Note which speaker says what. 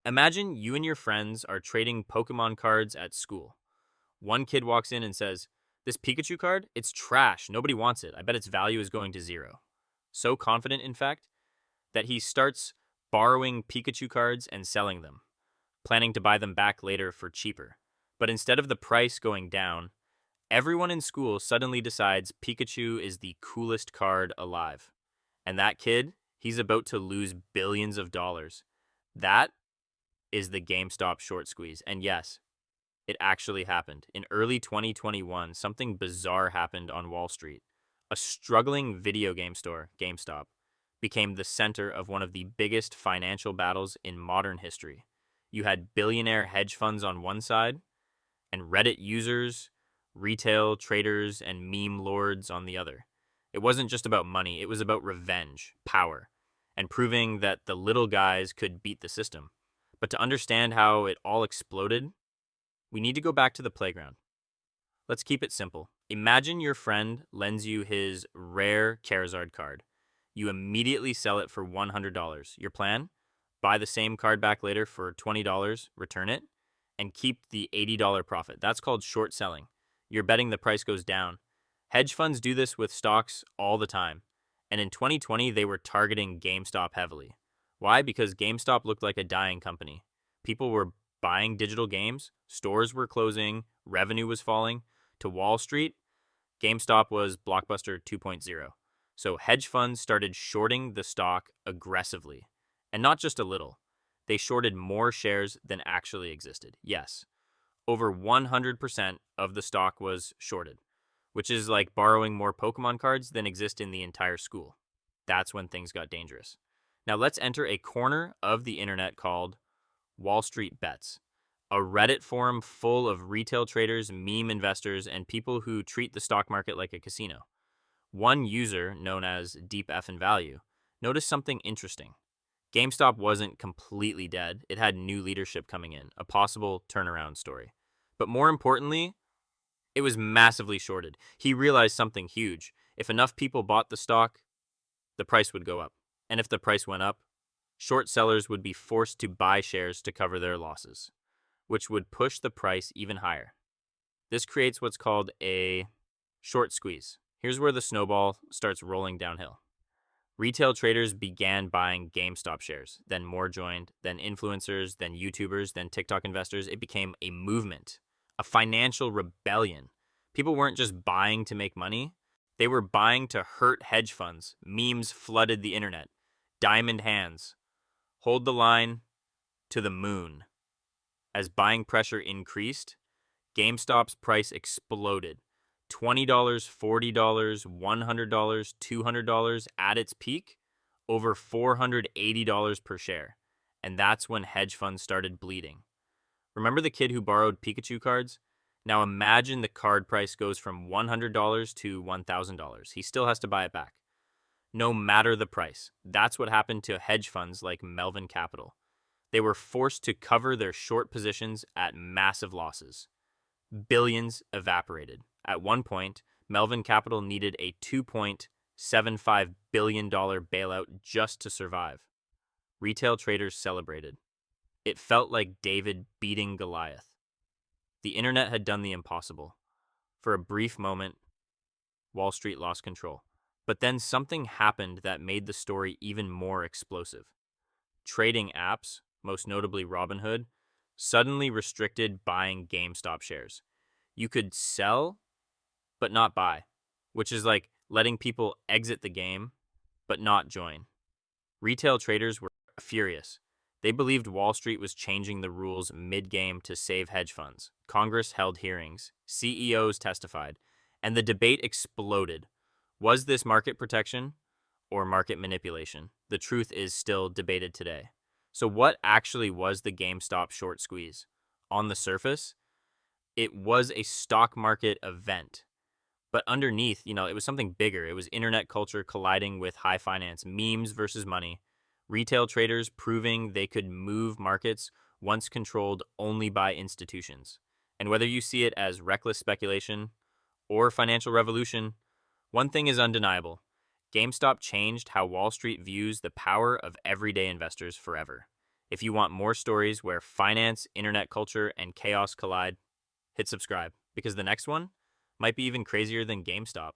Speaker 1: Imagine you and your friends are trading Pokemon cards at school. One kid walks in and says, "This Pikachu card? It's trash. Nobody wants it. I bet its value is going to zero." So confident, in fact, that he starts borrowing Pikachu cards and selling them, planning to buy them back later for cheaper. But instead of the price going down, everyone in school suddenly decides Pikachu is the coolest card alive. And that kid, he's about to lose billions of dollars. That is the GameStop short squeeze. And yes, it actually happened. In early 2021, something bizarre happened on Wall Street. A struggling video game store, GameStop, became the center of one of the biggest financial battles in modern history. You had billionaire hedge funds on one side, and Reddit users, retail traders, and meme lords on the other. It wasn't just about money, it was about revenge, power, and proving that the little guys could beat the system. But to understand how it all exploded, we need to go back to the playground. Let's keep it simple. Imagine your friend lends you his rare Charizard card. You immediately sell it for $100. Your plan? Buy the same card back later for $20, return it, and keep the $80 profit. That's called short selling. You're betting the price goes down. Hedge funds do this with stocks all the time. And in 2020, they were targeting GameStop heavily. Why? Because GameStop looked like a dying company. People were buying digital games, stores were closing, revenue was falling. To Wall Street, GameStop was Blockbuster 2.0. So hedge funds started shorting the stock aggressively. And not just a little. They shorted more shares than actually existed. Yes, over 100% of the stock was shorted, which is like borrowing more Pokemon cards than exist in the entire school. That's when things got dangerous. Now let's enter a corner of the internet called Wall Street Bets, a Reddit forum full of retail traders, meme investors, and people who treat the stock market like a casino. One user, known as Deep F in Value, noticed something interesting. GameStop wasn't completely dead. It had new leadership coming in, a possible turnaround story. But more importantly, it was massively shorted. He realized something huge. If enough people bought the stock, the price would go up. And if the price went up, short sellers would be forced to buy shares to cover their losses, which would push the price even higher. This creates what's called a short squeeze. Here's where the snowball starts rolling downhill. Retail traders began buying GameStop shares, then more joined, then influencers, then YouTubers, then TikTok investors. It became a movement, a financial rebellion. People weren't just buying to make money, they were buying to hurt hedge funds. Memes flooded the internet. Diamond hands. Hold the line to the moon. As buying pressure increased, GameStop's price exploded. $20, $40, $100, $200 at its peak, over $480 per share. And that's when hedge funds started bleeding. Remember the kid who borrowed Pikachu cards? Now imagine the card price goes from $100 to $1,000. He still has to buy it back, no matter the price. That's what happened to hedge funds like Melvin Capital. They were forced to cover their short positions at massive losses. Billions evaporated. At one point, Melvin Capital needed a $2.75 billion bailout just to survive. Retail traders celebrated. It felt like David beating Goliath. The internet had done the impossible. For a brief moment, Wall Street lost control. But then something happened that made the story even more explosive. Trading apps, most notably Robinhood, suddenly restricted buying GameStop shares. You could sell, but not buy, which is like letting people exit the game, but not join. Retail traders were furious. They believed Wall Street was changing the rules mid-game to save hedge funds. Congress held hearings, CEOs testified, and the debate exploded. Was this market protection or market manipulation? The truth is still debated today. So what actually was the GameStop short squeeze? On the surface, it was a stock market event. But underneath, it was something bigger. It was internet culture colliding with high finance, memes versus money, retail traders proving they could move markets once controlled only by institutions. And whether you see it as reckless speculation or financial revolution, one thing is undeniable. GameStop changed how Wall Street views the power of everyday investors forever. If you want more stories where finance, internet culture, and chaos collide, hit subscribe because the next one might be even crazier than GameStop.